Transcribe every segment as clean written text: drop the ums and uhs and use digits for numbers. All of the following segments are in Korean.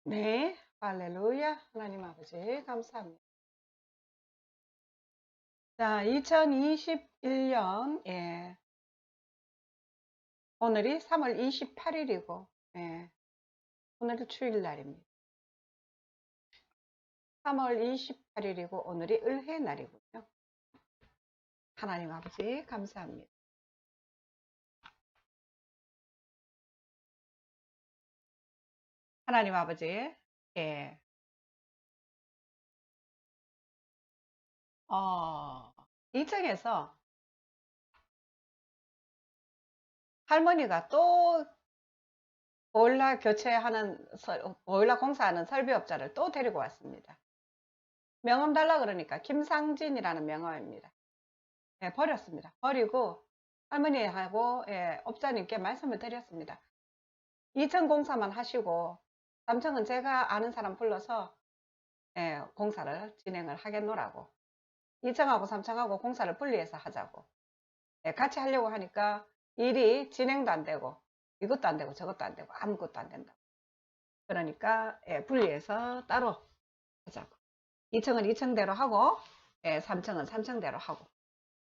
네, 할렐루야. 하나님 아버지, 감사합니다. 자, 2021년, 오늘이 3월 28일이고, 오늘이 주일날입니다. 3월 28일이고, 오늘이 을해 날이군요. 하나님 아버지, 감사합니다. 하나님 아버지, 예, 2층에서 할머니가 또 보일러 공사하는 설비업자를 또 데리고 왔습니다. 명함 달라 그러니까 김상진이라는 명함입니다. 버렸습니다. 버리고 할머니하고 업자님께 말씀을 드렸습니다. 2층 공사만 하시고 3층은 제가 아는 사람 불러서 공사를 진행을 하겠노라고. 2층하고 3층하고 공사를 분리해서 하자고. 같이 하려고 하니까 일이 진행도 안 되고 이것도 안 되고 저것도 안 되고 아무것도 안 된다. 그러니까 분리해서 따로 하자고. 2층은 2층대로 하고 3층은 3층대로 하고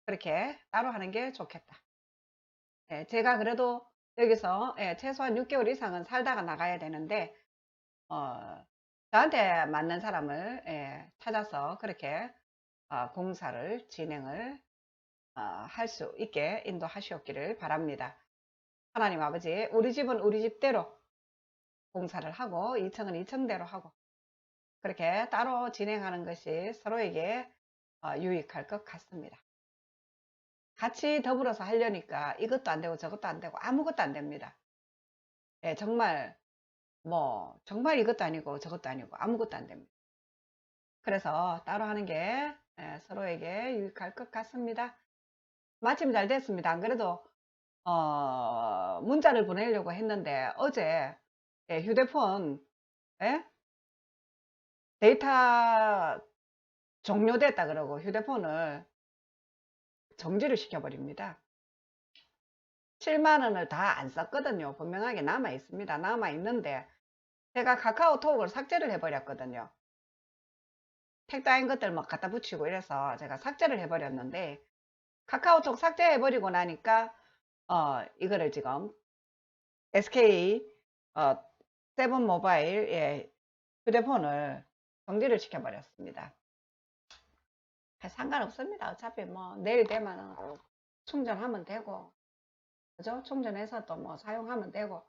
그렇게 따로 하는 게 좋겠다. 제가 그래도 여기서 최소한 6개월 이상은 살다가 나가야 되는데 저한테 맞는 사람을 찾아서 그렇게 공사를 진행을 할 수 있게 인도하시옵기를 바랍니다. 하나님 아버지, 우리 집은 우리 집대로 공사를 하고 2층은 2층대로 하고 그렇게 따로 진행하는 것이 서로에게 유익할 것 같습니다. 같이 더불어서 하려니까 이것도 안 되고 저것도 안 되고 아무것도 안 됩니다. 정말 정말 이것도 아니고 저것도 아니고 아무것도 안 됩니다. 그래서 따로 하는 게 서로에게 유익할 것 같습니다. 마침 잘 됐습니다. 안 그래도 문자를 보내려고 했는데 어제 휴대폰 데이터 종료됐다 그러고 휴대폰을 정지를 시켜버립니다. 7만 원을 다 안 썼거든요. 분명하게 남아 있습니다. 남아 있는데 제가 카카오톡을 삭제를 해버렸거든요. 택 따인 것들 막 갖다 붙이고 이래서 제가 삭제를 해버렸는데 카카오톡 삭제해버리고 나니까 이거를 지금 SK 세븐 모바일 휴대폰을 정지를 시켜버렸습니다. 상관없습니다. 어차피 뭐 내일 되면 충전하면 되고 그죠? 충전해서 또 뭐 사용하면 되고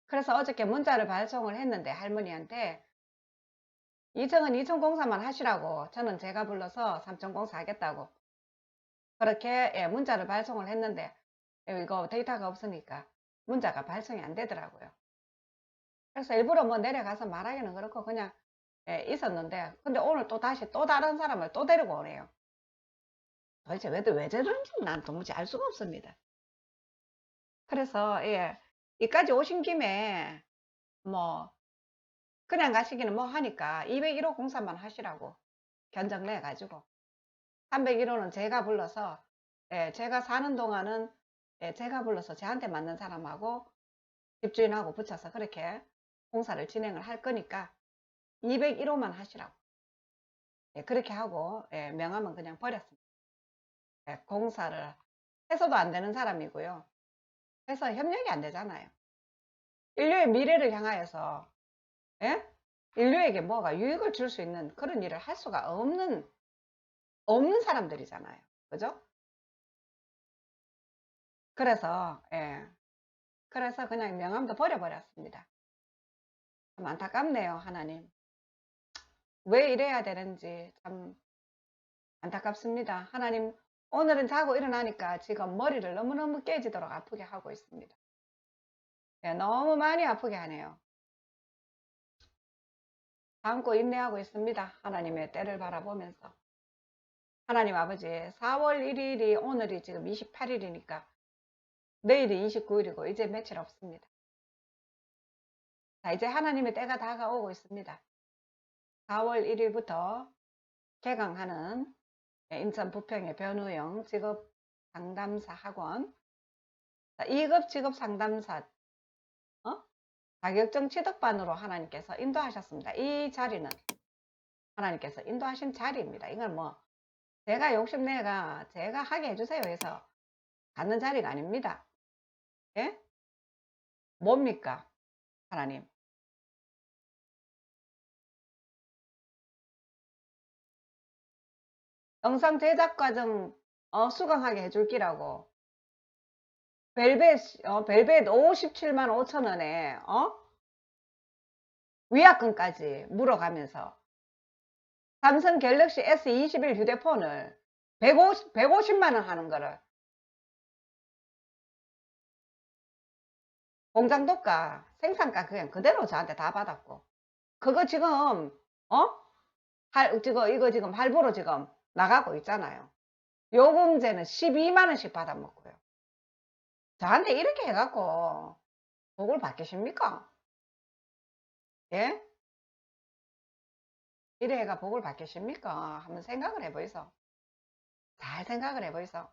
그래서 어저께 문자를 발송을 했는데 할머니한테 2층은 2층 공사만 하시라고 저는 제가 불러서 3층 공사 하겠다고 그렇게 문자를 발송을 했는데 이거 데이터가 없으니까 문자가 발송이 안 되더라고요. 그래서 일부러 뭐 내려가서 말하기는 그렇고 그냥 있었는데 근데 오늘 또 다시 또 다른 사람을 또 데리고 오네요. 도대체 왜 저런지 난 도무지 알 수가 없습니다. 그래서 이까지 오신 김에 뭐 그냥 가시기는 뭐 하니까 201호 공사만 하시라고 견적 내 가지고 301호는 제가 불러서 제가 사는 동안은 제가 불러서 저한테 맞는 사람하고 집주인하고 붙여서 그렇게 공사를 진행을 할 거니까 201호만 하시라고 그렇게 하고 명함은 그냥 버렸습니다. 공사를 해서도 안 되는 사람이고요. 해서 협력이 안 되잖아요. 인류의 미래를 향하여서 인류에게 뭐가 유익을 줄 수 있는 그런 일을 할 수가 없는 사람들이잖아요. 그죠? 그래서 그냥 명함도 버려버렸습니다. 참 안타깝네요, 하나님. 왜 이래야 되는지 참 안타깝습니다. 하나님, 오늘은 자고 일어나니까 지금 머리를 너무너무 깨지도록 아프게 하고 있습니다. 너무 많이 아프게 하네요. 참고 인내하고 있습니다. 하나님의 때를 바라보면서. 하나님 아버지, 4월 1일이 오늘이 지금 28일이니까 내일이 29일이고 이제 며칠 없습니다. 자, 이제 하나님의 때가 다가오고 있습니다. 4월 1일부터 개강하는 인천 부평의 변우영 직업 상담사 학원 2급 직업 상담사 자격증 취득반으로 하나님께서 인도하셨습니다. 이 자리는 하나님께서 인도하신 자리입니다. 이건 뭐 제가 욕심내가 제가 하게 해주세요 해서 갖는 자리가 아닙니다. 예? 뭡니까? 하나님. 영상 제작 과정 수강하게 해줄 기라고 벨벳 57만 5천 원에 위약금까지 물어가면서 삼성 갤럭시 S21 휴대폰을 150만 원 하는 거를 공장도가 생산가 그냥 그대로 저한테 다 받았고 그거 지금 이거 지금 할부로 지금 나가고 있잖아요. 요금제는 12만 원씩 받아먹고요. 저한테 이렇게 해갖고 복을 받겠습니까? 예? 이래 해가 복을 받겠습니까? 한번 생각을 해보이소. 잘 생각을 해보이소.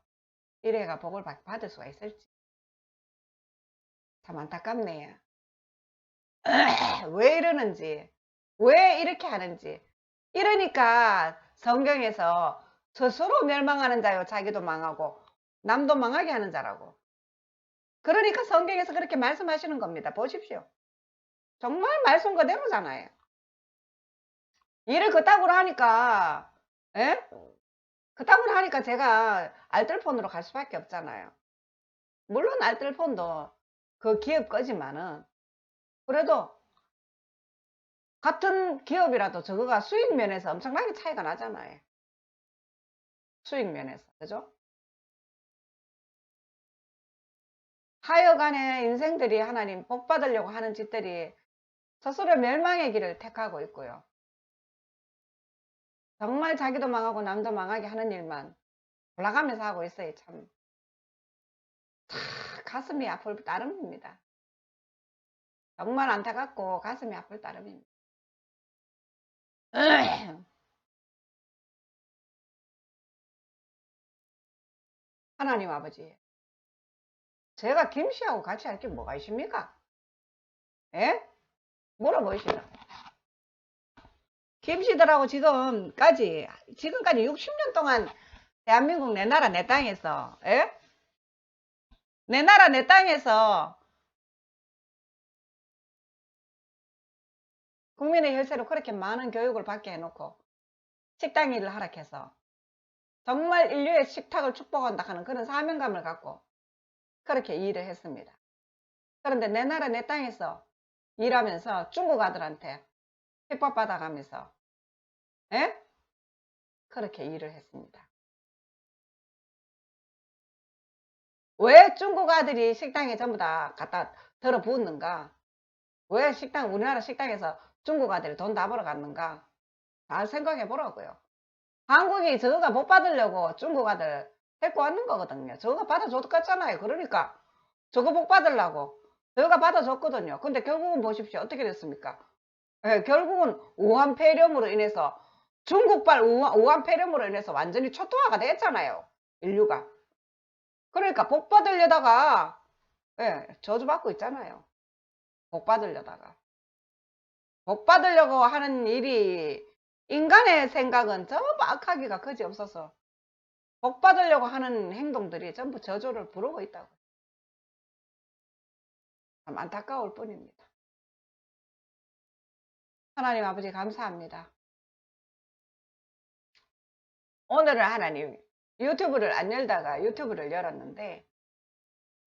이래 해가 복을 받을 수가 있을지. 참 안타깝네요. 왜 이러는지, 왜 이렇게 하는지. 이러니까 성경에서 스스로 멸망하는 자요 자기도 망하고 남도 망하게 하는 자라고. 그러니까 성경에서 그렇게 말씀하시는 겁니다. 보십시오. 정말 말씀 그대로잖아요. 일을 그따구로 하니까 예? 그따구로 하니까 제가 알뜰폰으로 갈 수밖에 없잖아요. 물론 알뜰폰도 그 기업 거지만은 그래도 같은 기업이라도 저거가 수익 면에서 엄청나게 차이가 나잖아요. 수익 면에서. 그죠? 하여간에 인생들이 하나님 복 받으려고 하는 짓들이 스스로 멸망의 길을 택하고 있고요. 정말 자기도 망하고 남도 망하게 하는 일만 올라가면서 하고 있어요. 참 가슴이 아플 따름입니다. 정말 안타깝고 가슴이 아플 따름입니다. 하나님 아버지, 제가 김씨하고 같이 할 게 뭐가 있습니까? 예? 물어보시죠. 김씨들하고 지금까지 60년 동안 대한민국 내 나라 내 땅에서 예? 내 나라 내 땅에서 국민의 혈세로 그렇게 많은 교육을 받게 해놓고 식당 일을 하락해서 정말 인류의 식탁을 축복한다 하는 그런 사명감을 갖고 그렇게 일을 했습니다. 그런데 내 나라 내 땅에서 일하면서 중국 아들한테 핍박받아가면서 예? 그렇게 일을 했습니다. 왜 중국 아들이 식당에 전부 다 갖다 들어 부었는가? 왜 우리나라 식당에서 중국 아들이 돈 다 벌어갔는가? 잘 생각해 보라고요. 한국이 저거가 못 받으려고 중국 아들 데리고 왔는 거거든요. 저거가 받아줬겠잖아요. 그러니까 저거 복 받으려고 저거가 받아줬거든요. 근데 결국은 보십시오. 어떻게 됐습니까? 예, 결국은 우한 폐렴으로 인해서 중국발 우한 폐렴으로 인해서 완전히 초토화가 됐잖아요. 인류가. 그러니까 복 받으려다가 예, 저주받고 있잖아요. 복 받으려다가. 복 받으려고 하는 일이 인간의 생각은 전부 악하기가 그지없어서 복 받으려고 하는 행동들이 전부 저주를 부르고 있다고. 참 안타까울 뿐입니다. 하나님 아버지 감사합니다. 오늘은 하나님 유튜브를 안 열다가 유튜브를 열었는데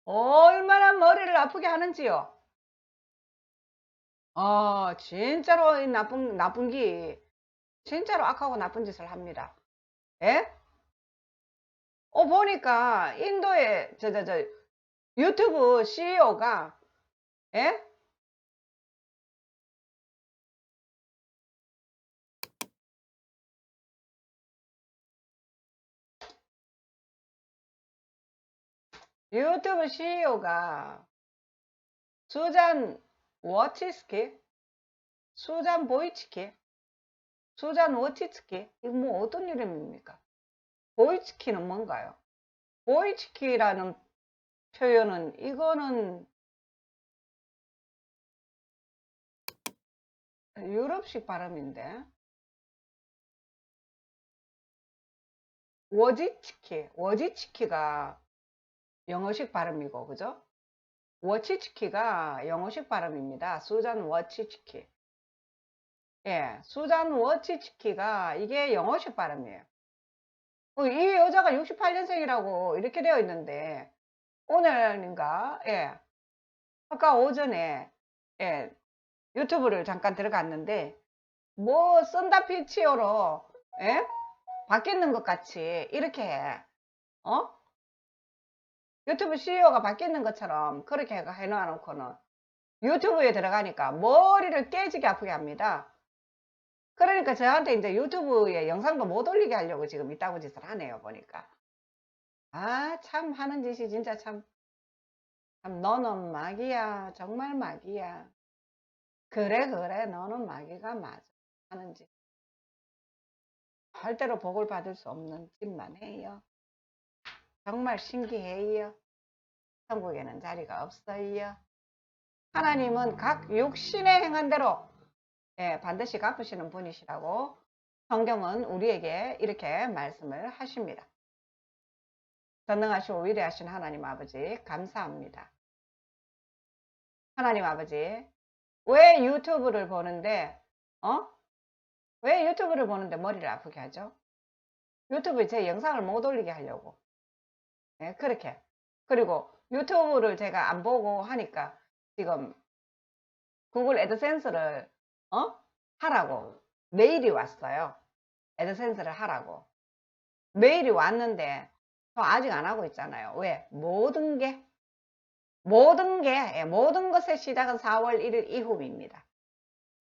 얼마나 머리를 아프게 하는지요. 진짜로 이 나쁜 기 진짜로 악하고 나쁜 짓을 합니다. 예? 보니까 인도의 유튜브 CEO가 예? 유튜브 CEO가 수잔 워치스키, 수잔 보이치키, 수잔 워치스키 이거 뭐 어떤 이름입니까? 보이치키는 뭔가요? 보이치키라는 표현은 이거는 유럽식 발음인데. 워지치키가 영어식 발음이고, 그죠? 워치치키가 영어식 발음입니다. 수잔 워치치키. 예, 수잔 워치치키가 이게 영어식 발음이에요. 이 여자가 68년생이라고 이렇게 되어 있는데, 오늘인가, 예, 아까 오전에, 예, 유튜브를 잠깐 들어갔는데, 뭐, 썬다피치오로, 예? 바뀌는 것 같이, 이렇게, 어? 유튜브 CEO가 바뀌는 것처럼 그렇게 해놔놓고는 유튜브에 들어가니까 머리를 깨지게 아프게 합니다. 그러니까 저한테 이제 유튜브에 영상도 못 올리게 하려고 지금 이따구 짓을 하네요, 보니까. 아, 참 하는 짓이 진짜 참 너는 마귀야. 정말 마귀야. 그래, 너는 마귀가 맞아. 하는 짓. 절대로 복을 받을 수 없는 짓만 해요. 정말 신기해요. 천국에는 자리가 없어요. 하나님은 각 육신의 행한 대로 반드시 갚으시는 분이시라고 성경은 우리에게 이렇게 말씀을 하십니다. 전능하시고 위대하신 하나님 아버지 감사합니다. 하나님 아버지, 왜 유튜브를 보는데 왜 유튜브를 보는데 머리를 아프게 하죠? 유튜브에 제 영상을 못 올리게 하려고. 그렇게. 그리고 유튜브를 제가 안 보고 하니까 지금 구글 애드센스를 하라고 메일이 왔어요. 애드센스를 하라고 메일이 왔는데 저 아직 안 하고 있잖아요. 왜? 모든 것의 시작은 4월 1일 이후입니다.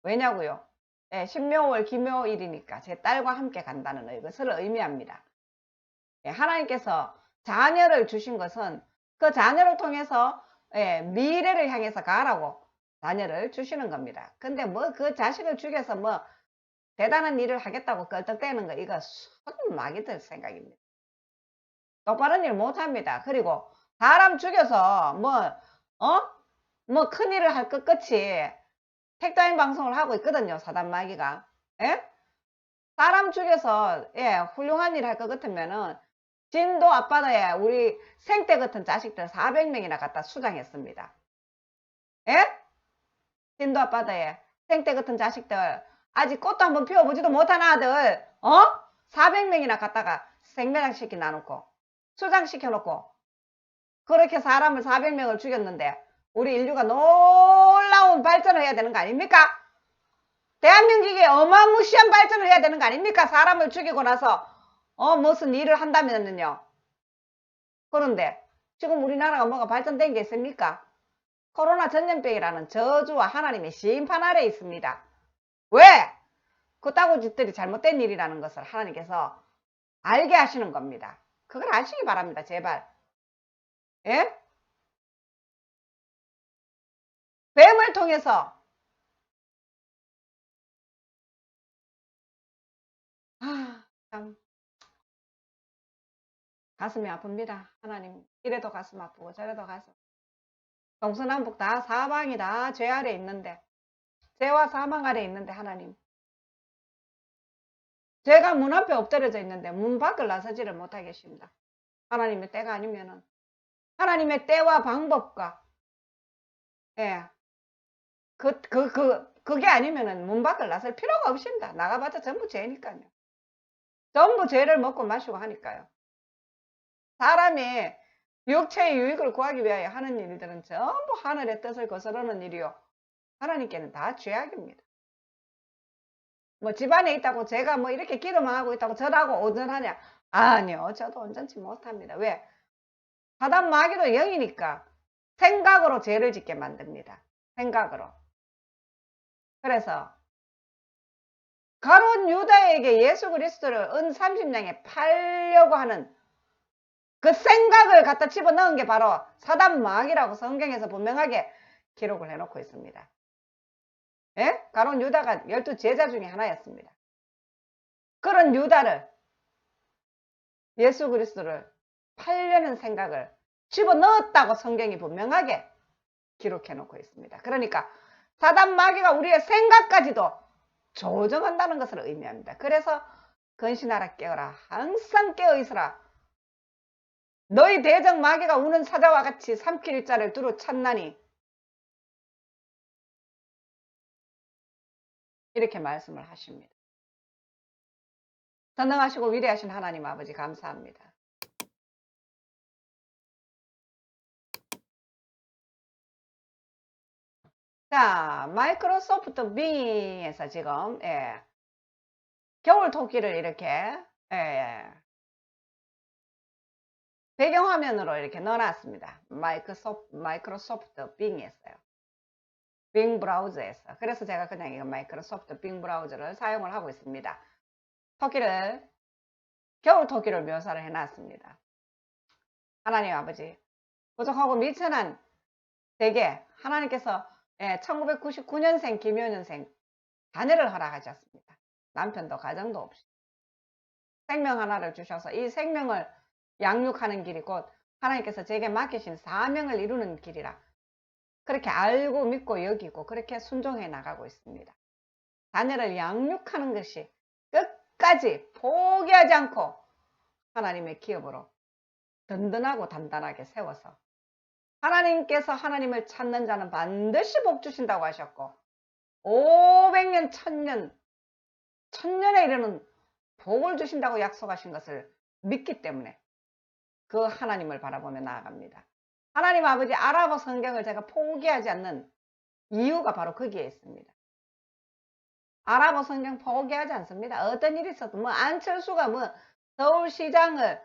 왜냐고요? 신묘월 기묘일이니까 제 딸과 함께 간다는 것을 의미합니다. 하나님께서 자녀를 주신 것은 그 자녀를 통해서 미래를 향해서 가라고 자녀를 주시는 겁니다. 근데 뭐 그 자식을 죽여서 뭐 대단한 일을 하겠다고 껄떡대는 거 이거 손 마귀들 생각입니다. 똑바른 일 못합니다. 그리고 사람 죽여서 뭐 큰일을 할 것 같이 택다인 방송을 하고 있거든요. 사단 마귀가. 사람 죽여서 훌륭한 일 할 것 같으면은 진도 앞바다에 우리 생떼 같은 자식들 400명이나 갖다 수장했습니다. 진도 앞바다에 생떼 같은 자식들 아직 꽃도 한번 피워보지도 못한 아들 400명이나 갖다가 생매장시켜 놔놓고 수장시켜 놓고 그렇게 사람을 400명을 죽였는데 우리 인류가 놀라운 발전을 해야 되는 거 아닙니까? 대한민국이 어마무시한 발전을 해야 되는 거 아닙니까? 사람을 죽이고 나서 무슨 일을 한다면은요. 그런데 지금 우리나라가 뭐가 발전된 게 있습니까? 코로나 전염병이라는 저주와 하나님의 심판 아래에 있습니다. 왜? 그따구 짓들이 잘못된 일이라는 것을 하나님께서 알게 하시는 겁니다. 그걸 아시기 바랍니다. 제발. 뱀을 통해서 참 가슴이 아픕니다. 하나님 이래도 가슴 아프고 저래도 가슴. 동서남북 다 사방이 다 죄 아래 있는데 죄와 사망 아래 있는데 하나님 죄가 문 앞에 엎드려져 있는데 문 밖을 나서지를 못하게 계십니다. 하나님의 때가 아니면은 하나님의 때와 방법과 그게 아니면은 문 밖을 나설 필요가 없습니다. 나가봤자 전부 죄니까요. 전부 죄를 먹고 마시고 하니까요. 사람이 육체의 유익을 구하기 위하여 하는 일들은 전부 하늘의 뜻을 거스르는 일이요. 하나님께는 다 죄악입니다. 뭐 집안에 있다고 제가 뭐 이렇게 기도만 하고 있다고 저라고 온전하냐? 아니요. 저도 온전치 못합니다. 왜? 사단 마귀도 영이니까 생각으로 죄를 짓게 만듭니다. 생각으로. 그래서 가룟 유다에게 예수 그리스도를 은 30냥에 팔려고 하는 그 생각을 갖다 집어넣은 게 바로 사단 마귀라고 성경에서 분명하게 기록을 해놓고 있습니다. 가룟 유다가 12 제자 중에 하나였습니다. 그런 유다를 예수 그리스도를 팔려는 생각을 집어넣었다고 성경이 분명하게 기록해 놓고 있습니다. 그러니까 사단 마귀가 우리의 생각까지도 조정한다는 것을 의미합니다. 그래서 근신하라 깨어라. 항상 깨어 있으라. 너희 대적 마귀가 우는 사자와 같이 삼킬 일자를 두루 찾나니. 이렇게 말씀을 하십니다. 전능하시고 위대하신 하나님 아버지 감사합니다. 자, 마이크로소프트 빙에서 지금 겨울 토끼를 이렇게 배경화면으로 이렇게 넣어놨습니다. 마이크로소프트 빙에서요. 빙 브라우저에서. 그래서 제가 그냥 이거 마이크로소프트 빙 브라우저를 사용을 하고 있습니다. 겨울 토끼를 묘사를 해놨습니다. 하나님 아버지, 부족하고 미천한 대개 하나님께서 1999년생 김효년생 자녀를 허락하셨습니다. 남편도 가정도 없이 생명 하나를 주셔서 이 생명을 양육하는 길이 곧 하나님께서 제게 맡기신 사명을 이루는 길이라 그렇게 알고 믿고 여기고 그렇게 순종해 나가고 있습니다. 자녀를 양육하는 것이 끝까지 포기하지 않고 하나님의 기업으로 든든하고 단단하게 세워서 하나님께서 하나님을 찾는 자는 반드시 복 주신다고 하셨고 500년, 1000년에 이르는 복을 주신다고 약속하신 것을 믿기 때문에 그 하나님을 바라보며 나아갑니다. 하나님 아버지 아랍어 성경을 제가 포기하지 않는 이유가 바로 거기에 있습니다. 아랍어 성경 포기하지 않습니다. 어떤 일이 있어도 안철수가 서울시장을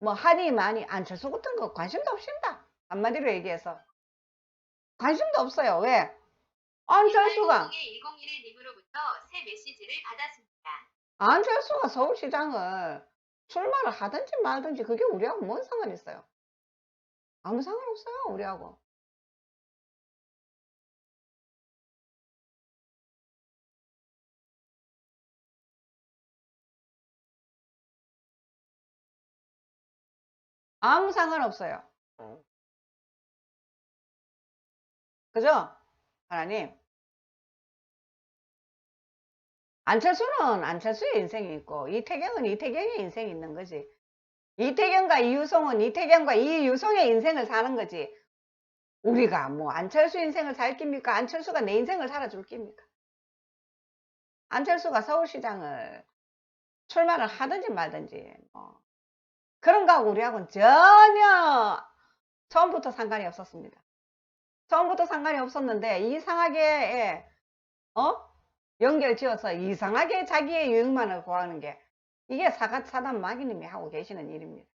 하니 많이 안철수 같은 거 관심도 없습니다. 한마디로 얘기해서 관심도 없어요. 왜? 안철수가 1011님으로부터 새 메시지를 받았습니다. 안철수가 서울시장을 출마를 하든지 말든지 그게 우리하고 뭔 상관이 있어요? 아무 상관없어요. 우리하고. 아무 상관없어요. 그죠? 하나님. 안철수는 안철수의 인생이 있고 이태경은 이태경의 인생이 있는 거지. 이태경과 이유송은 이태경과 이유송의 인생을 사는 거지. 우리가 안철수 인생을 살 깁니까? 안철수가 내 인생을 살아줄 깁니까? 안철수가 서울시장을 출마를 하든지 말든지 그런 거하고 우리하고는 전혀 처음부터 상관이 없었습니다. 처음부터 상관이 없었는데 이상하게 연결 지어서 이상하게 자기의 유익만을 구하는 게 이게 사단 마귀님이 하고 계시는 일입니다.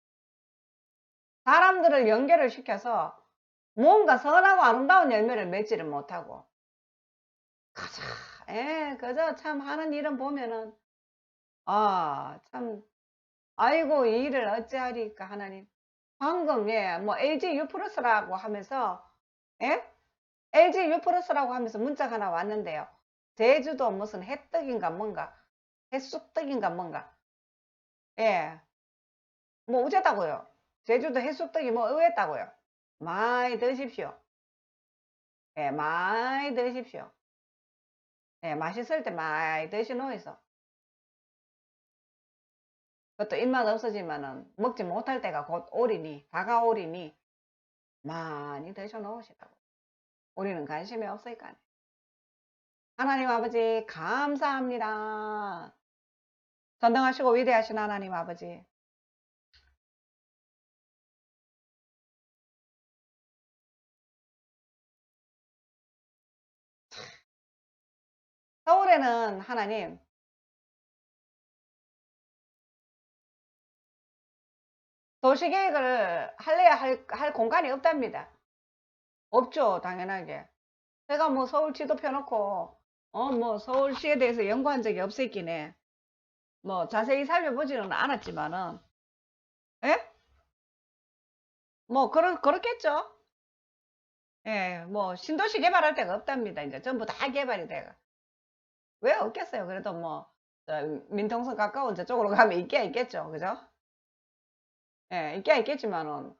사람들을 연결을 시켜서 뭔가 선하고 아름다운 열매를 맺지를 못하고 그저 참 하는 일은 보면은 참 아이고 이 일을 어찌하리까 하나님. 방금 LG U+라고 하면서 LG U+라고 하면서 문자가 하나 왔는데요. 제주도 무슨 해떡인가 뭔가 해쑥떡인가 뭔가 어쩌다고요. 제주도 해쑥떡이 의외다고요. 많이 드십시오. 많이 드십시오. 맛있을 때 많이 드시노이소. 그것도 입맛 없어지면은 먹지 못할 때가 곧 오리니 다가오리니 많이 드셔 놓으시라고. 우리는 관심이 없으니까. 하나님 아버지 감사합니다. 전능하시고 위대하신 하나님 아버지. 서울에는 하나님 도시계획을 할래야 할 공간이 없답니다. 없죠 당연하게. 제가 서울 지도 펴놓고 서울시에 대해서 연구한 적이 없었긴 해. 자세히 살펴보지는 않았지만은 그렇겠죠. 신도시 개발할 데가 없답니다. 이제 전부 다 개발이 돼가. 왜 없겠어요? 그래도 민통선 가까운 저쪽으로 가면 있기야 있겠죠. 그죠? 있기야 있겠지만은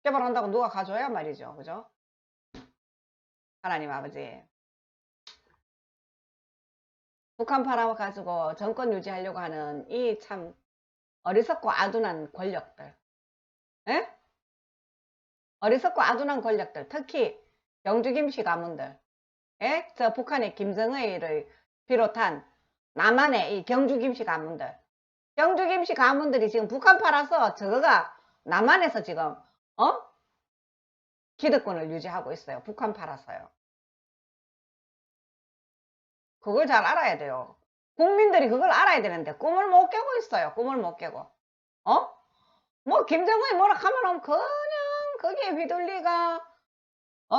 개발한다고 누가 가져야 말이죠. 그죠? 하나님 아버지. 북한 팔아가지고 정권 유지하려고 하는 이 참 어리석고 아둔한 권력들. 에? 어리석고 아둔한 권력들. 특히 경주 김씨 가문들. 예? 저 북한의 김정의를 비롯한 남한의 이 경주 김씨 가문들. 경주 김씨 가문들이 지금 북한 팔아서 저거가 남한에서 지금 기득권을 유지하고 있어요. 북한 팔아서요. 그걸 잘 알아야 돼요. 국민들이 그걸 알아야 되는데 꿈을 못 깨고 있어요. 꿈을 못 깨고. 뭐 김정은이 뭐라 하면 그냥 거기에 휘둘리가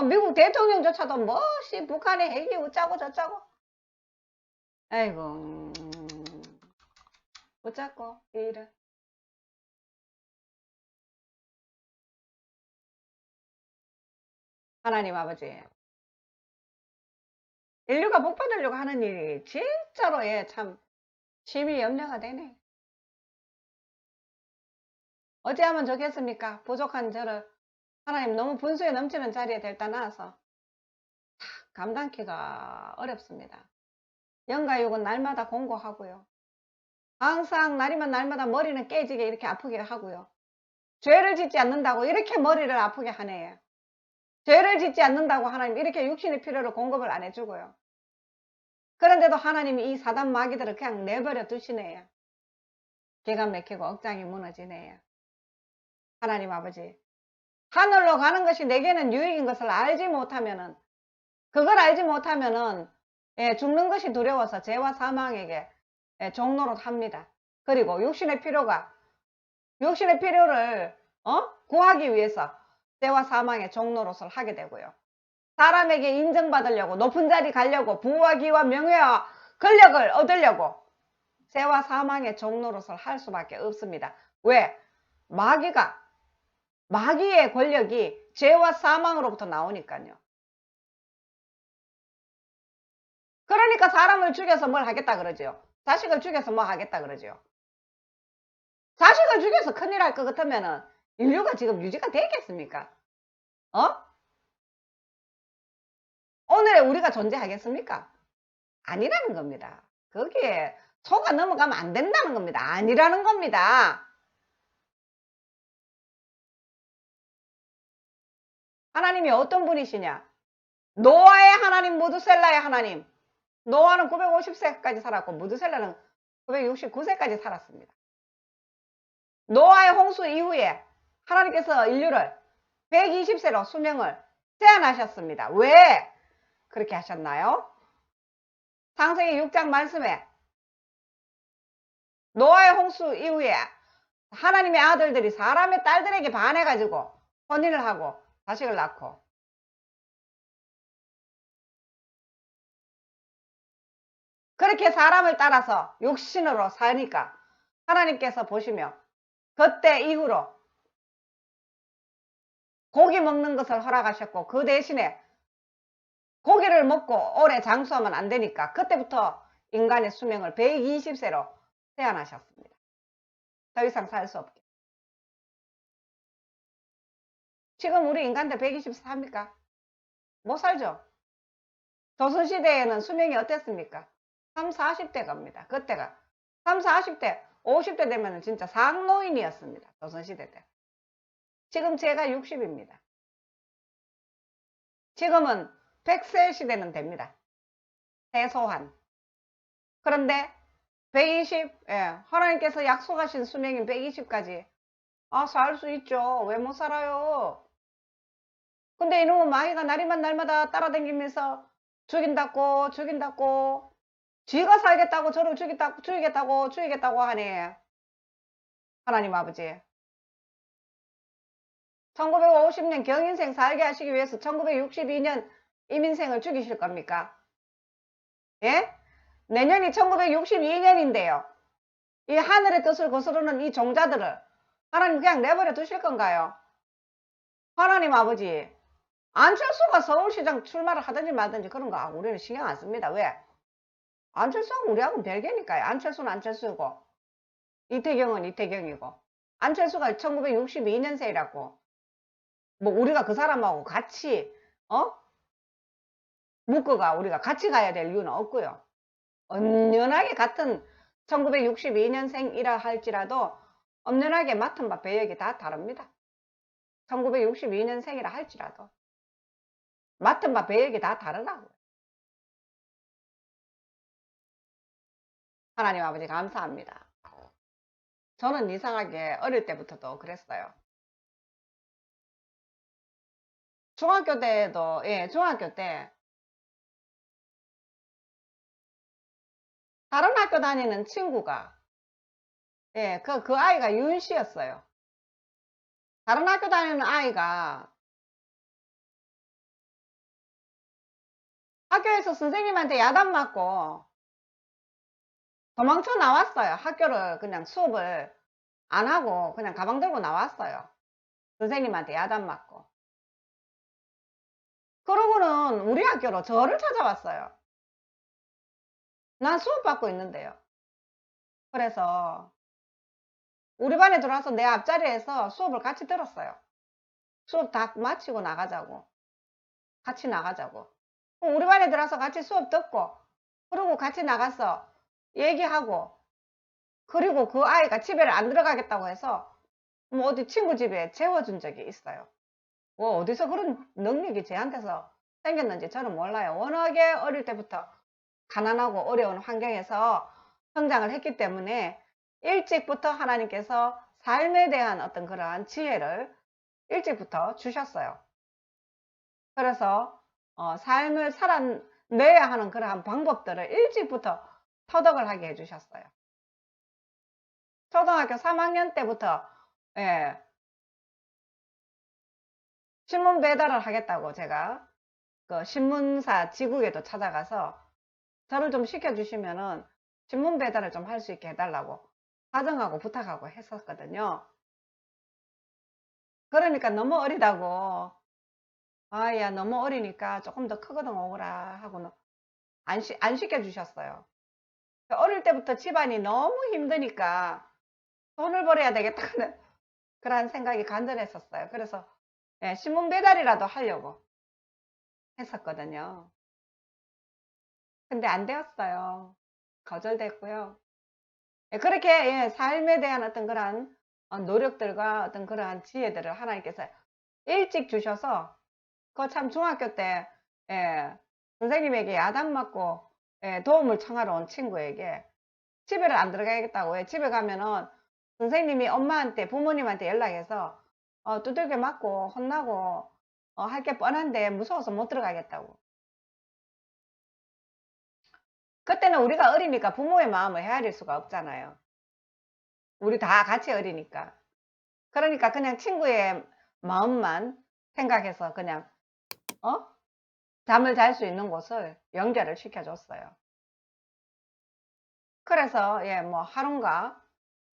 미국 대통령조차도 뭐시 북한의 핵이 어쩌고 저쩌고. 아이고 어쩌고 이래. 하나님 아버지, 인류가 복 받으려고 하는 일이 진짜로 참 심히 염려가 되네. 어찌하면 좋겠습니까? 부족한 저를 하나님 너무 분수에 넘치는 자리에 데려다 놔서 감당키가 어렵습니다. 영가육은 날마다 공고하고요. 항상 날이면 날마다 머리는 깨지게 이렇게 아프게 하고요. 죄를 짓지 않는다고 이렇게 머리를 아프게 하네요. 죄를 짓지 않는다고 하나님 이렇게 육신의 필요를 공급을 안 해주고요. 그런데도 하나님이 이 사단 마귀들을 그냥 내버려 두시네요. 기가 막히고 억장이 무너지네요. 하나님 아버지, 하늘로 가는 것이 내게는 유익인 것을 알지 못하면은, 그걸 알지 못하면은 죽는 것이 두려워서 죄와 사망에게 종노릇 합니다. 그리고 육신의 필요를 구하기 위해서 죄와 사망의 종노릇을 하게 되고요. 사람에게 인정받으려고 높은 자리 가려고 부와 기와 명예와 권력을 얻으려고 죄와 사망의 종노릇을 할 수밖에 없습니다. 왜? 마귀의 권력이 죄와 사망으로부터 나오니까요. 그러니까 사람을 죽여서 뭘 하겠다 그러죠. 자식을 죽여서 뭐 하겠다 그러죠. 자식을 죽여서 큰일 할 것 같으면은 인류가 지금 유지가 되겠습니까? 오늘에 우리가 존재하겠습니까? 아니라는 겁니다. 거기에 속아 넘어가면 안 된다는 겁니다. 아니라는 겁니다. 하나님이 어떤 분이시냐? 노아의 하나님, 무드셀라의 하나님. 노아는 950세까지 살았고 무드셀라는 969세까지 살았습니다. 노아의 홍수 이후에 하나님께서 인류를 120세로 수명을 제한하셨습니다. 왜 그렇게 하셨나요? 창세기 6장 말씀에 노아의 홍수 이후에 하나님의 아들들이 사람의 딸들에게 반해가지고 혼인을 하고 자식을 낳고 그렇게 사람을 따라서 육신으로 사니까 하나님께서 보시며 그때 이후로 고기 먹는 것을 허락하셨고 그 대신에 고기를 먹고 오래 장수하면 안 되니까 그때부터 인간의 수명을 120세로 제한하셨습니다. 더 이상 살 수 없게. 지금 우리 인간들 120세 삽니까? 못 살죠? 조선시대에는 수명이 어땠습니까? 3, 40대 갑니다. 그때가 3, 40대, 50대 되면 진짜 상노인이었습니다. 조선시대 때. 지금 제가 60입니다. 지금은 100세 시대는 됩니다. 최소한. 그런데 120, 하나님께서 약속하신 수명인 120까지 살 수 있죠. 왜 못 살아요? 근데 이놈은 마귀가 날이면 날마다 따라다니면서 죽인다고 쥐가 살겠다고 저를 죽이겠다고 하네. 하나님 아버지. 1950년 경인생 살게 하시기 위해서 1962년 이민생을 죽이실 겁니까? 예? 내년이 1962년인데요. 이 하늘의 뜻을 거스르는 이 종자들을 하나님 그냥 내버려 두실 건가요? 하나님 아버지, 안철수가 서울시장 출마를 하든지 말든지 그런 거 우리는 신경 안 씁니다. 왜? 안철수하고 우리하고는 별개니까요. 안철수는 안철수고 이태경은 이태경이고 안철수가 1962년생이라고 뭐 우리가 그 사람하고 같이 묶어가 우리가 같이 가야 될 이유는 없고요. 엄연하게 같은 1962년생이라 할지라도 엄연하게 맡은 바 배역이 다 다릅니다. 1962년생이라 할지라도 맡은 바 배역이 다 다르다고요. 하나님 아버지 감사합니다. 저는 이상하게 어릴 때부터도 그랬어요. 중학교 때도, 예, 중학교 때 다른 학교 다니는 친구가, 예, 그 아이가 윤 씨였어요. 다른 학교 다니는 아이가 학교에서 선생님한테 야단 맞고 도망쳐 나왔어요. 학교를 그냥 수업을 안 하고 그냥 가방 들고 나왔어요. 선생님한테 야단 맞고. 그러고는 우리 학교로 저를 찾아왔어요. 난 수업 받고 있는데요. 그래서 우리 반에 들어와서 내 앞자리에서 수업을 같이 들었어요. 수업 다 마치고 나가자고. 같이 나가자고. 우리 반에 들어와서 같이 수업 듣고, 그리고 같이 나가서 얘기하고, 그리고 그 아이가 집에를 안 들어가겠다고 해서 뭐 어디 친구 집에 재워준 적이 있어요. 뭐 어디서 그런 능력이 쟤한테서 생겼는지 저는 몰라요. 워낙에 어릴 때부터 가난하고 어려운 환경에서 성장을 했기 때문에 일찍부터 하나님께서 삶에 대한 어떤 그러한 지혜를 일찍부터 주셨어요. 그래서 삶을 살아내야 하는 그러한 방법들을 일찍부터 터득을 하게 해주셨어요. 초등학교 3학년 때부터, 예, 신문 배달을 하겠다고 제가 그 신문사 지국에도 찾아가서 저를 좀 시켜주시면은 신문 배달을 좀 할 수 있게 해달라고 사정하고 부탁하고 했었거든요. 그러니까 너무 어리다고, 아야 너무 어리니까 조금 더 크거든 오거라 하고는 안 시켜주셨어요. 어릴 때부터 집안이 너무 힘드니까 돈을 벌어야 되겠다는 그런 생각이 간절했었어요. 그래서 예, 신문 배달이라도 하려고 했었거든요. 근데 안 되었어요. 거절됐고요. 예, 그렇게 예, 삶에 대한 어떤 그러한 노력들과 어떤 그러한 지혜들을 하나님께서 일찍 주셔서 그 참 중학교 때 예, 선생님에게 야단 맞고 예, 도움을 청하러 온 친구에게 집에를 안 들어가겠다고 해. 집에 가면은 선생님이 엄마한테 부모님한테 연락해서 두들겨 맞고 혼나고 할 게 뻔한데 무서워서 못 들어가겠다고. 그때는 우리가 어리니까 부모의 마음을 헤아릴 수가 없잖아요. 우리 다 같이 어리니까. 그러니까 그냥 친구의 마음만 생각해서 그냥 어? 잠을 잘 수 있는 곳을 연결을 시켜줬어요. 그래서 예, 뭐 하루인가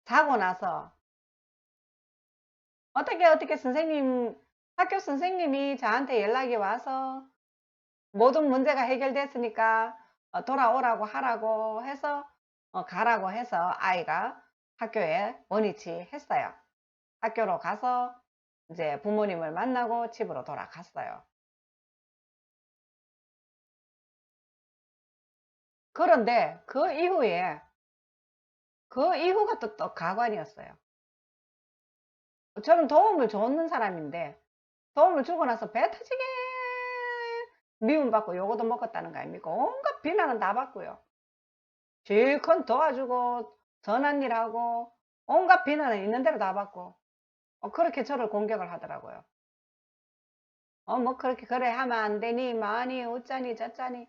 자고 나서 어떻게 선생님, 학교 선생님이 저한테 연락이 와서 모든 문제가 해결됐으니까 돌아오라고 하라고 해서 가라고 해서 아이가 학교에 원위치 했어요. 학교로 가서 이제 부모님을 만나고 집으로 돌아갔어요. 그런데 그 이후가 또 가관이었어요. 저는 도움을 줬는 사람인데 도움을 주고 나서 배 터지게 미움받고 요거도 먹었다는 거 아닙니까? 온갖 비난은 다 받고요. 실컷 도와주고 선한 일하고 온갖 비난은 있는 대로 다 받고 그렇게 저를 공격을 하더라고요. 뭐 그렇게 그래 하면 안 되니 뭐니 어쩌니 저쩌니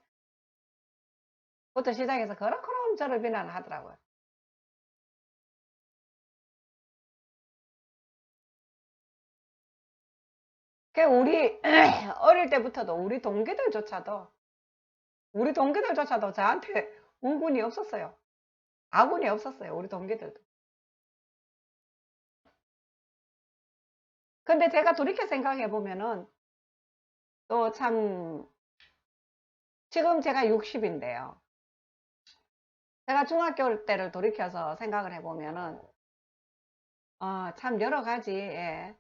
부터 시작해서 그렇게 저를 비난을 하더라고요. 그 우리 어릴 때부터도 우리 동기들조차도 저한테 운군이 없었어요. 아군이 없었어요. 우리 동기들도. 근데 제가 돌이켜 생각해 보면은 또 참 지금 제가 60인데요. 제가 중학교 때를 돌이켜서 생각을 해 보면은 참 여러 가지 예,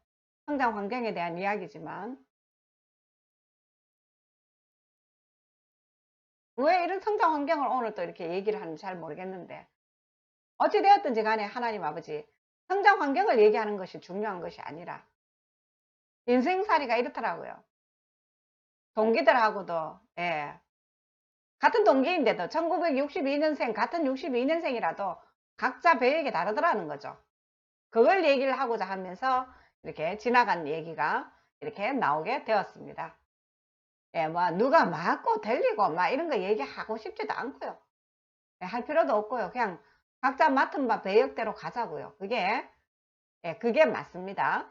성장 환경에 대한 이야기지만 왜 이런 성장 환경을 오늘 또 이렇게 얘기를 하는지 잘 모르겠는데, 어찌되었든지 간에 하나님 아버지, 성장 환경을 얘기하는 것이 중요한 것이 아니라, 인생살이가 이렇더라고요. 동기들하고도, 예, 같은 동기인데도 1962년생, 같은 62년생이라도 각자 배역이 다르더라는 거죠. 그걸 얘기를 하고자 하면서 이렇게 지나간 얘기가 이렇게 나오게 되었습니다. 예, 뭐, 누가 맞고 들리고 막 이런 거 얘기하고 싶지도 않고요. 예, 할 필요도 없고요. 그냥 각자 맡은 바 배역대로 가자고요. 그게, 예, 그게 맞습니다.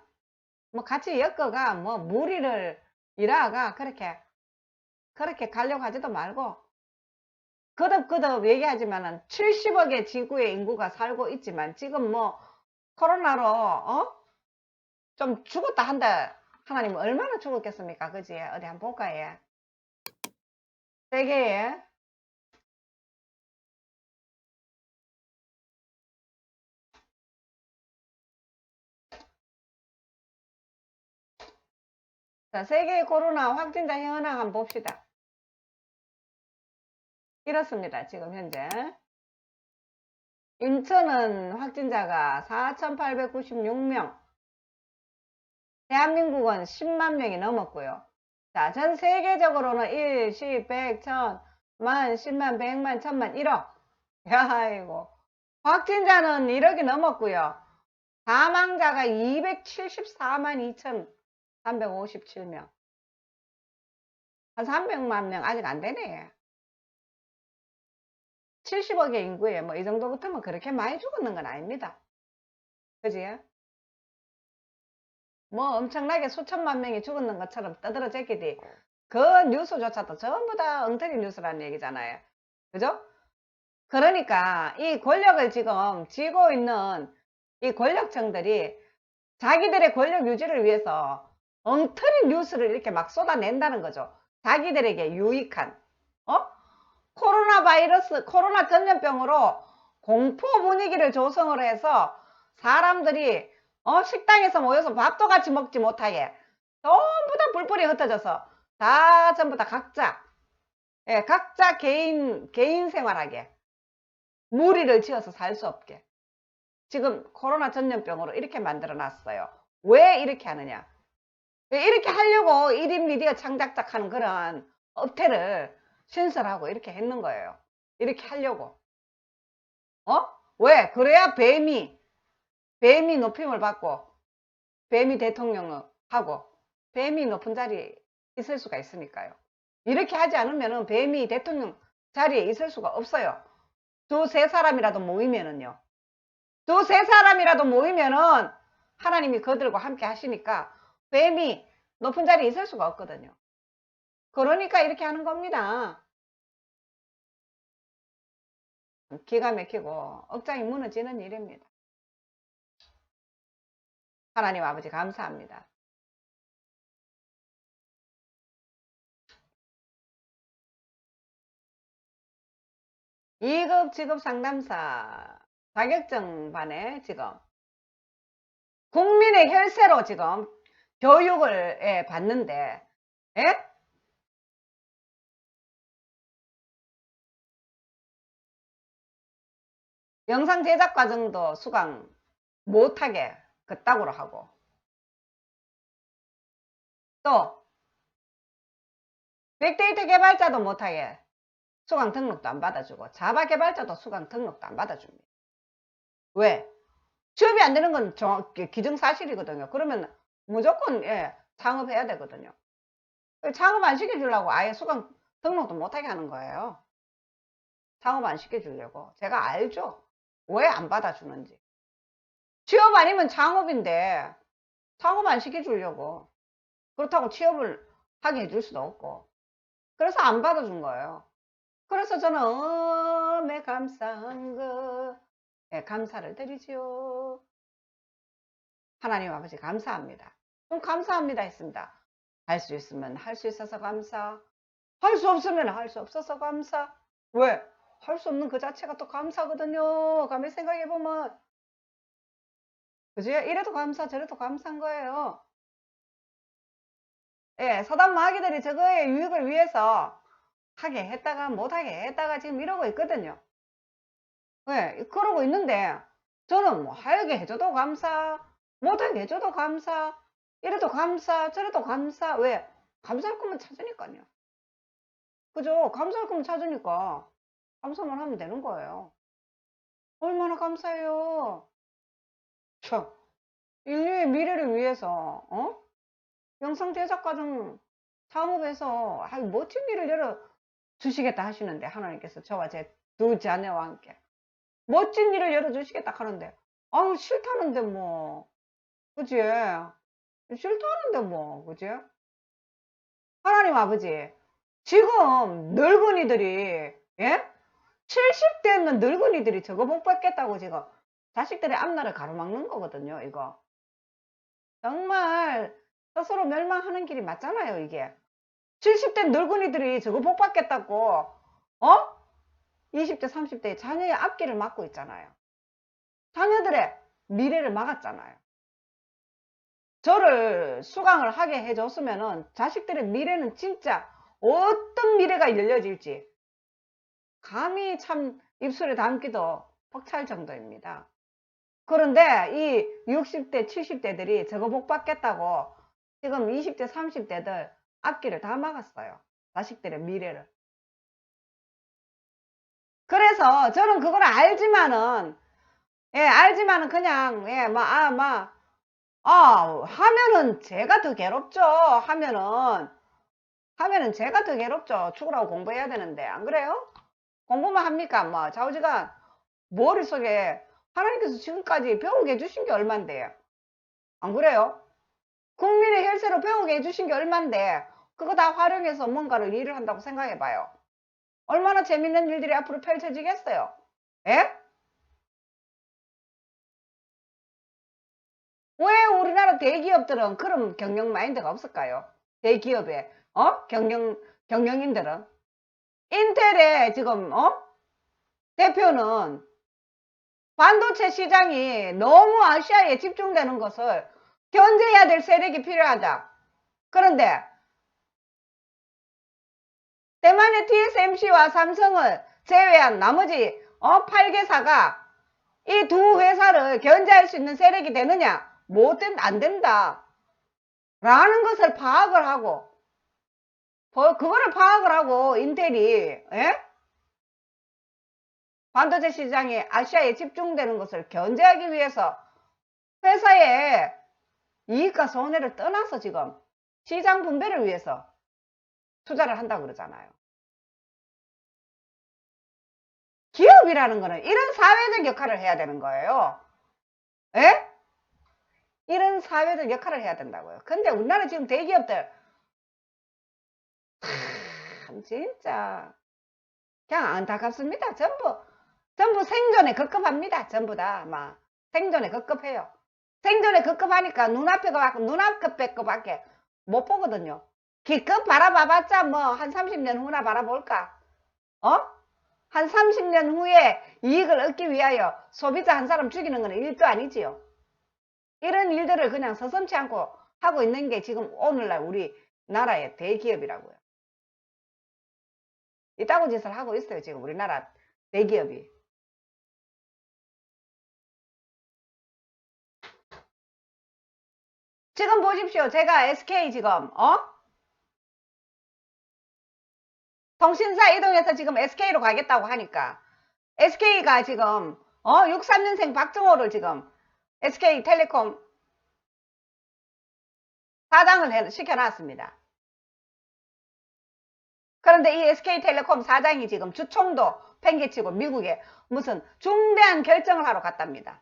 뭐 같이 엮어가 뭐 무리를 일하가 그렇게 가려고 하지도 말고, 거듭거듭 얘기하지만은 70억의 지구의 인구가 살고 있지만 지금 뭐 코로나로 좀 죽었다 한다. 하나님 얼마나 죽었겠습니까? 그지? 어디 한번 볼까? 예. 세계에 자, 세계 코로나 확진자 현황 한번 봅시다. 이렇습니다. 지금 현재 인천은 확진자가 4,896명, 대한민국은 10만 명이 넘었고요. 자, 전 세계적으로는 1, 10, 100, 1000, 만, 10만, 100만, 1000만, 1억. 야, 이거. 확진자는 1억이 넘었고요. 사망자가 274만 2,357명. 한 300만 명 아직 안 되네. 70억의 인구에 뭐 이 정도 부터면 그렇게 많이 죽었는 건 아닙니다. 그지? 뭐 엄청나게 수천만 명이 죽었는 것처럼 떠들어댔기디 그 뉴스조차도 전부 다 엉터리 뉴스라는 얘기잖아요. 그죠? 그러니까 이 권력을 지금 쥐고 있는 이 권력층들이 자기들의 권력 유지를 위해서 엉터리 뉴스를 이렇게 막 쏟아낸다는 거죠. 자기들에게 유익한 코로나 바이러스, 코로나 전염병으로 공포 분위기를 조성을 해서 사람들이 식당에서 모여서 밥도 같이 먹지 못하게 전부 다 뿔뿔이 흩어져서 다 전부 다 각자 각자 개인 생활하게 무리를 지어서 살 수 없게 지금 코로나 전염병으로 이렇게 만들어 놨어요. 왜 이렇게 하느냐? 왜 이렇게 하려고 1인 미디어 창작작하는 그런 업태를 신설하고 이렇게 했는 거예요. 이렇게 하려고. 왜? 그래야 뱀이 높임을 받고 뱀이 대통령을 하고 뱀이 높은 자리에 있을 수가 있으니까요. 이렇게 하지 않으면 뱀이 대통령 자리에 있을 수가 없어요. 두세 사람이라도 모이면은요. 두세 사람이라도 모이면은 하나님이 그들과 함께 하시니까 뱀이 높은 자리에 있을 수가 없거든요. 그러니까 이렇게 하는 겁니다. 기가 막히고 억장이 무너지는 일입니다. 하나님 아버지 감사합니다. 2급 직업 상담사 자격증 반에 지금 국민의 혈세로 지금 교육을 받는데 영상 제작 과정도 수강 못하게 그따구로 하고 또 빅데이터 개발자도 못하게 수강 등록도 안 받아주고 자바 개발자도 수강 등록도 안 받아줍니다. 왜? 취업이 안 되는 건 기정사실이거든요. 그러면 무조건 창업해야 되거든요. 창업 안 시켜주려고 아예 수강 등록도 못하게 하는 거예요. 창업 안 시켜주려고. 제가 알죠. 왜 안 받아주는지. 취업 아니면 창업인데 창업 안 시켜주려고. 그렇다고 취업을 하게 해줄 수도 없고. 그래서 안 받아준 거예요. 그래서 저는 엄에 감사한 것 감사를 드리지요. 하나님 아버지 감사합니다. 좀 감사합니다 했습니다. 할 수 있으면 할 수 있어서 감사. 할 수 없으면 할 수 없어서 감사. 왜? 할 수 없는 그 자체가 또 감사거든요. 가만히 생각해보면. 그지? 이래도 감사, 저래도 감사한 거예요. 예, 사단 마귀들이 저거의 유익을 위해서 하게 했다가 못하게 했다가 지금 이러고 있거든요. 왜? 그러고 있는데 저는 뭐 하게 해줘도 감사, 못하게 해줘도 감사, 이래도 감사, 저래도 감사. 왜? 감사할 거면 찾으니까요. 그죠? 감사할 거면 찾으니까 감사만 하면 되는 거예요. 얼마나 감사해요. 참, 인류의 미래를 위해서, 영상 제작 과정 창업해서 멋진 길을 열어 주시겠다 하시는데, 하나님께서 저와 제 두 자녀와 함께 멋진 일을 열어 주시겠다 하는데, 아우 싫다는데 뭐, 그지? 싫다는데 뭐, 그지? 하나님 아버지, 지금 늙은이들이, 예? 70대 있는 늙은이들이 저거 못 받겠다고 지금 자식들의 앞날을 가로막는 거거든요, 이거. 정말 스스로 멸망하는 길이 맞잖아요, 이게. 70대 늙은이들이 저거 복 받겠다고, 20대, 30대 자녀의 앞길을 막고 있잖아요. 자녀들의 미래를 막았잖아요. 저를 수강을 하게 해줬으면은 자식들의 미래는 진짜 어떤 미래가 열려질지 감히 참 입술에 담기도 벅찰 정도입니다. 그런데 이 60대, 70대들이 저거 복 받겠다고 지금 20대, 30대들 앞길을 다 막았어요. 자식들의 미래를. 그래서 저는 그걸 알지만은, 예, 알지만은 그냥, 예, 하면은 제가 더 괴롭죠. 하면은 제가 더 괴롭죠. 죽으라고 공부해야 되는데. 안 그래요? 공부만 합니까? 뭐, 좌우지간 머릿속에 하나님께서 지금까지 배우게 해주신 게 얼만데요? 안 그래요? 국민의 혈세로 배우게 해주신 게 얼만데, 그거 다 활용해서 뭔가를 일을 한다고 생각해봐요. 얼마나 재밌는 일들이 앞으로 펼쳐지겠어요? 예? 왜 우리나라 대기업들은 그런 경영 마인드가 없을까요? 대기업의, 경영인들은. 인텔의 지금, 대표는 반도체 시장이 너무 아시아에 집중되는 것을 견제해야 될 세력이 필요하다. 그런데 대만의 TSMC와 삼성을 제외한 나머지 8개사가 이 두 회사를 견제할 수 있는 세력이 되느냐? 안 된다. 라는 것을 파악을 하고, 그거를 파악을 하고, 인텔이, 예? 반도체 시장이 아시아에 집중되는 것을 견제하기 위해서 회사의 이익과 손해를 떠나서 지금 시장 분배를 위해서 투자를 한다고 그러잖아요. 기업이라는 거는 이런 사회적 역할을 해야 되는 거예요. 예? 이런 사회적 역할을 해야 된다고요. 근데 우리나라 지금 대기업들 참 진짜 그냥 안타깝습니다. 전부 생존에 급급합니다. 전부 다 막 생존에 급급해요. 생존에 급급하니까 눈앞에 거밖에 못 보거든요. 기껏 바라봐봤자 뭐 한 30년 후나 바라볼까? 한 30년 후에 이익을 얻기 위하여 소비자 한 사람 죽이는 건 일도 아니지요. 이런 일들을 그냥 서슴지 않고 하고 있는 게 지금 오늘날 우리나라의 대기업이라고요. 이따구 짓을 하고 있어요. 지금 우리나라 대기업이. 지금 보십시오. 제가 SK 지금 통신사 이동해서 지금 SK로 가겠다고 하니까 SK가 지금 63년생 박정호를 지금 SK텔레콤 사장을 시켜놨습니다. 그런데 이 SK텔레콤 사장이 지금 주총도 팽개치고 미국에 무슨 중대한 결정을 하러 갔답니다.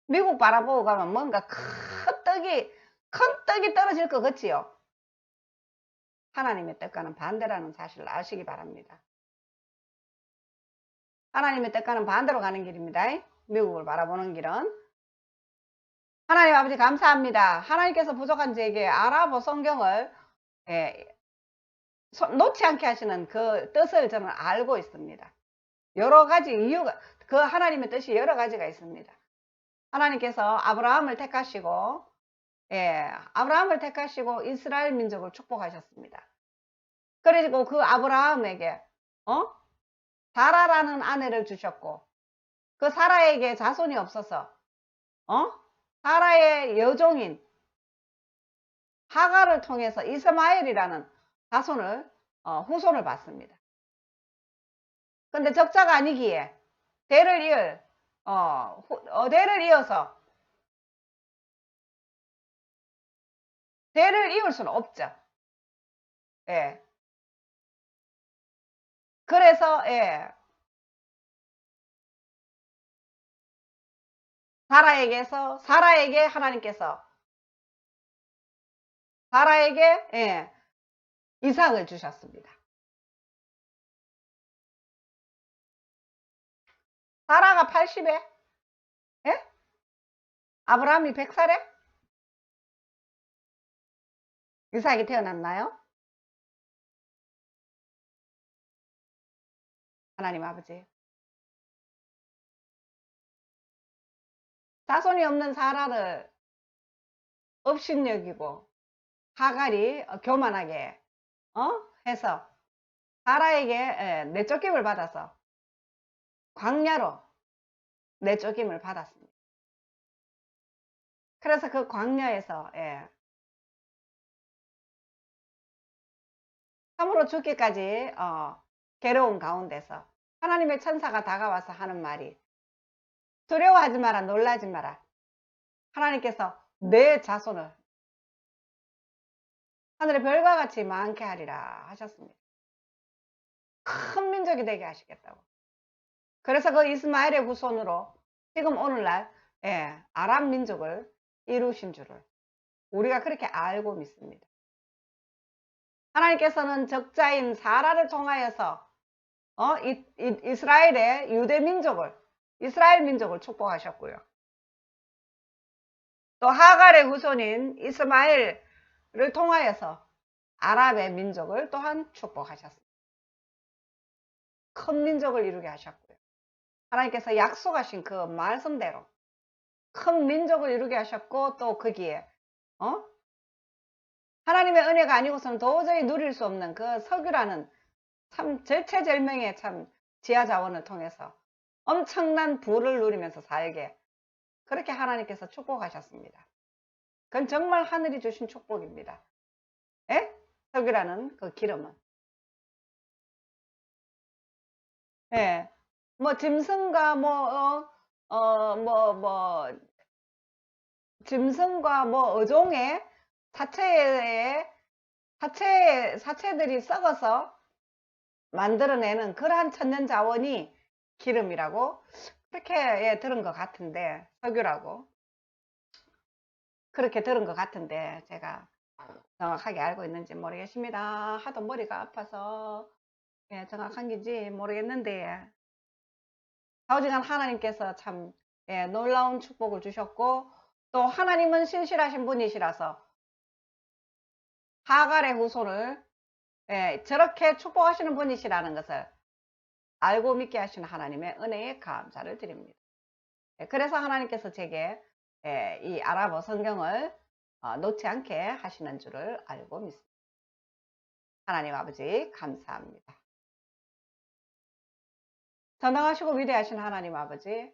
미국 바라보고 가면 뭔가 큰 떡이 떨어질 것 같지요. 하나님의 뜻과는 반대라는 사실을 아시기 바랍니다. 하나님의 뜻과는 반대로 가는 길입니다. 미국을 바라보는 길은. 하나님 아버지 감사합니다. 하나님께서 부족한 제게 아랍어 성경을 놓지 않게 하시는 그 뜻을 저는 알고 있습니다. 여러 가지 이유가, 그 하나님의 뜻이 여러 가지가 있습니다. 하나님께서 아브라함을 택하시고 아브라함을 택하시고 이스라엘 민족을 축복하셨습니다. 그리고 그 아브라함에게 사라라는 아내를 주셨고, 그 사라에게 자손이 없어서 사라의 여종인 하가를 통해서 이스마엘이라는 자손을 후손을 받습니다. 근데 적자가 아니기에 대를 이어서 대를 이을 수는 없죠. 예. 그래서 사라에게 하나님께서 사라에게 이삭을 주셨습니다. 사라가 80에 아브라함이 100살에 이삭이 태어났나요? 하나님 아버지. 자손이 없는 사라를 업신여기고 하갈이 교만하게 해서 사라에게 내쫓김을 받아서 광야로 내쫓김을 받았습니다. 그래서 그 광야에서 참으로 죽기까지 괴로운 가운데서 하나님의 천사가 다가와서 하는 말이, 두려워하지 마라, 놀라지 마라. 하나님께서 내 자손을 하늘의 별과 같이 많게 하리라 하셨습니다. 큰 민족이 되게 하시겠다고. 그래서 그 이스마엘의 후손으로 지금 오늘날 아람 민족을 이루신 줄을 우리가 그렇게 알고 믿습니다. 하나님께서는 적자인 사라를 통하여서 이스라엘의 이스라엘 민족을 축복하셨고요. 또 하갈의 후손인 이스마엘을 통하여서 아랍의 민족을 또한 축복하셨습니다. 큰 민족을 이루게 하셨고요. 하나님께서 약속하신 그 말씀대로 큰 민족을 이루게 하셨고, 또 거기에 하나님의 은혜가 아니고서는 도저히 누릴 수 없는 그 석유라는 참 절체절명의 참 지하자원을 통해서 엄청난 부를 누리면서 살게 그렇게 하나님께서 축복하셨습니다. 그건 정말 하늘이 주신 축복입니다. 석유라는 그 기름은. 뭐 짐승과 짐승과 어종의 사체들이 썩어서 만들어내는 그러한 천년 자원이 기름이라고 그렇게 들은 것 같은데, 석유라고 그렇게 들은 것 같은데 제가 정확하게 알고 있는지 모르겠습니다. 하도 머리가 아파서 정확한 건지 모르겠는데, 좌우지간 하나님께서 참 놀라운 축복을 주셨고, 또 하나님은 신실하신 분이시라서 하갈의 후손을 저렇게 축복하시는 분이시라는 것을 알고 믿게 하시는 하나님의 은혜에 감사를 드립니다. 그래서 하나님께서 제게 이 아랍어 성경을 놓지 않게 하시는 줄을 알고 믿습니다. 하나님 아버지 감사합니다. 전능하시고 위대하신 하나님 아버지,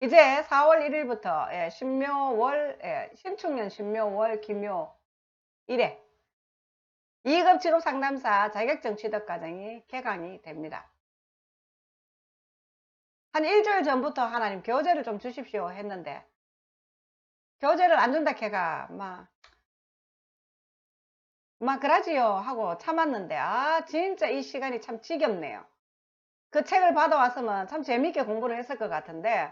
이제 4월 1일부터 신축년 신묘월 기묘 1회 2급 직업 상담사 자격증 취득 과정이 개강이 됩니다. 한 일주일 전부터 하나님 교재를 좀 주십시오 했는데, 교재를 안 준다 캐가 막 그러지요 하고 참았는데, 진짜 이 시간이 참 지겹네요. 그 책을 받아왔으면 참 재미있게 공부를 했을 것 같은데,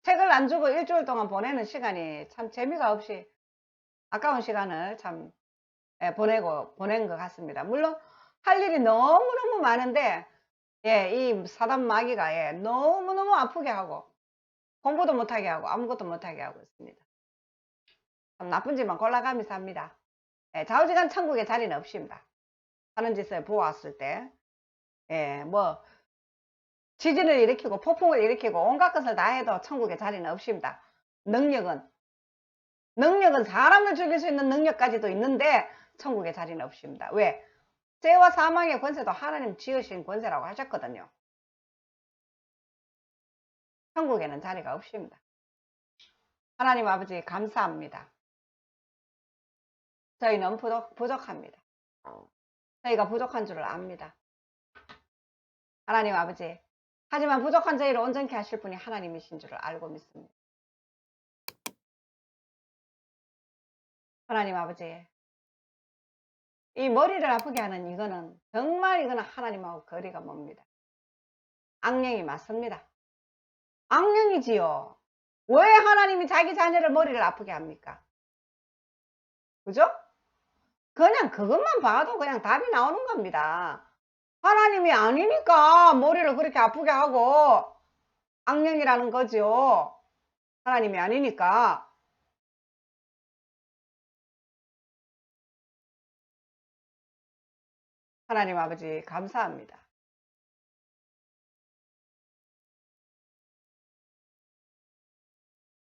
책을 안 주고 일주일 동안 보내는 시간이 참 재미가 없이 아까운 시간을 참 보낸 것 같습니다. 물론 할 일이 너무너무 많은데 이 사단 마귀가 너무너무 아프게 하고 공부도 못하게 하고 아무것도 못하게 하고 있습니다. 참 나쁜 짓만 골라가면서 합니다. 좌우지간 천국에 자리는 없습니다. 하는 짓을 보았을 때 지진을 일으키고 폭풍을 일으키고 온갖 것을 다 해도 천국에 자리는 없습니다. 능력은 사람을 죽일 수 있는 능력까지도 있는데 천국에 자리는 없습니다. 왜? 죄와 사망의 권세도 하나님 지으신 권세라고 하셨거든요. 천국에는 자리가 없습니다. 하나님 아버지 감사합니다. 저희는 부족합니다. 저희가 부족한 줄을 압니다. 하나님 아버지, 하지만 부족한 저희를 온전케 하실 분이 하나님이신 줄을 알고 믿습니다. 하나님 아버지, 이 머리를 아프게 하는 이거는 정말 이거는 하나님하고 거리가 멉니다. 악령이 맞습니다. 악령이지요. 왜 하나님이 자기 자녀를 머리를 아프게 합니까? 그죠? 그냥 그것만 봐도 그냥 답이 나오는 겁니다. 하나님이 아니니까 머리를 그렇게 아프게 하고 악령이라는 거죠. 하나님이 아니니까. 하나님 아버지 감사합니다.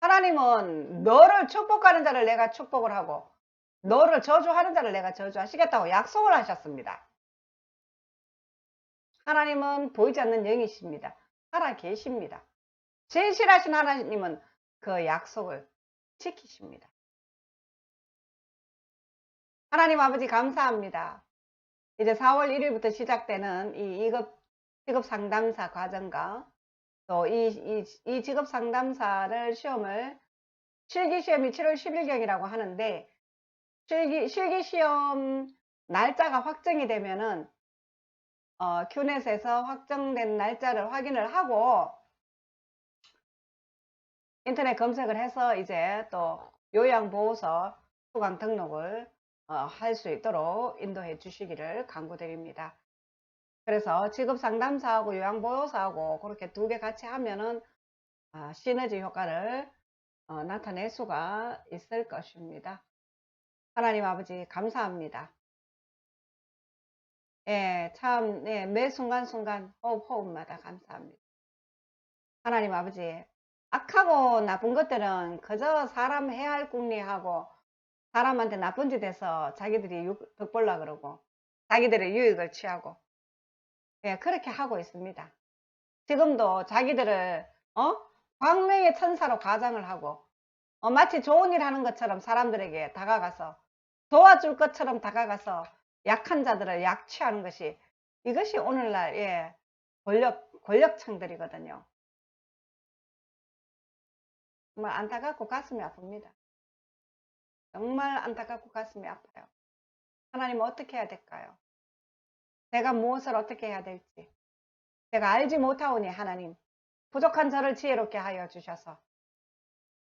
하나님은 너를 축복하는 자를 내가 축복을 하고 너를 저주하는 자를 내가 저주하시겠다고 약속을 하셨습니다. 하나님은 보이지 않는 영이십니다. 살아 계십니다. 진실하신 하나님은 그 약속을 지키십니다. 하나님 아버지 감사합니다. 이제 4월 1일부터 시작되는 이 직업 상담사 과정과 또 이 직업 상담사를 시험을 실기 시험이 7월 10일경이라고 하는데 실기 시험 날짜가 확정이 되면은 큐넷에서 확정된 날짜를 확인을 하고 인터넷 검색을 해서 이제 또 요양보호소 수강 등록을 할 수 있도록 인도해 주시기를 간구드립니다. 그래서 직업상담사하고 요양보호사하고 그렇게 두 개 같이 하면은 시너지 효과를 나타낼 수가 있을 것입니다. 하나님 아버지 감사합니다. 예, 참, 예, 매 순간순간 호흡마다 감사합니다. 하나님 아버지, 악하고 나쁜 것들은 그저 사람 해할 궁리하고 사람한테 나쁜 짓 해서 자기들이 덕 볼라 그러고 자기들의 유익을 취하고 예, 그렇게 하고 있습니다. 지금도 자기들을 광명의 천사로 가장을 하고 마치 좋은 일 하는 것처럼 사람들에게 다가가서 도와줄 것처럼 다가가서 약한 자들을 약취하는 것이 이것이 오늘날 예, 권력층들이거든요. 정말 안타깝고 가슴이 아픕니다. 정말 안타깝고 가슴이 아파요. 하나님 어떻게 해야 될까요? 내가 무엇을 어떻게 해야 될지 제가 알지 못하오니 하나님 부족한 저를 지혜롭게 하여 주셔서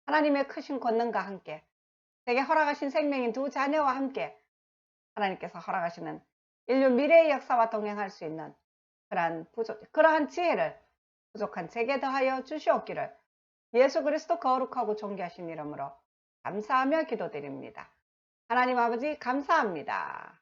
하나님의 크신 권능과 함께 제게 허락하신 생명인 두 자녀와 함께 하나님께서 허락하시는 인류 미래의 역사와 동행할 수 있는 그러한 지혜를 부족한 제게 더하여 주시옵기를 예수 그리스도 거룩하고 존귀하신 이름으로 감사하며 기도드립니다. 하나님 아버지 감사합니다.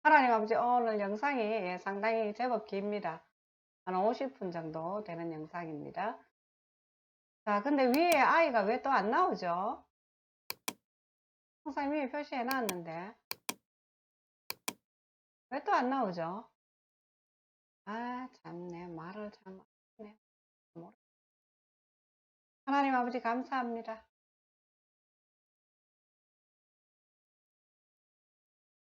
하나님 아버지 오늘 영상이 상당히 제법 깁니다. 한 50분 정도 되는 영상입니다. 자, 근데 위에 아이가 왜 또 안 나오죠? 항상 위에 표시해 놨는데 왜 또 안 나오죠? 아, 참내 말을 참 네. 하나님 아버지 감사합니다.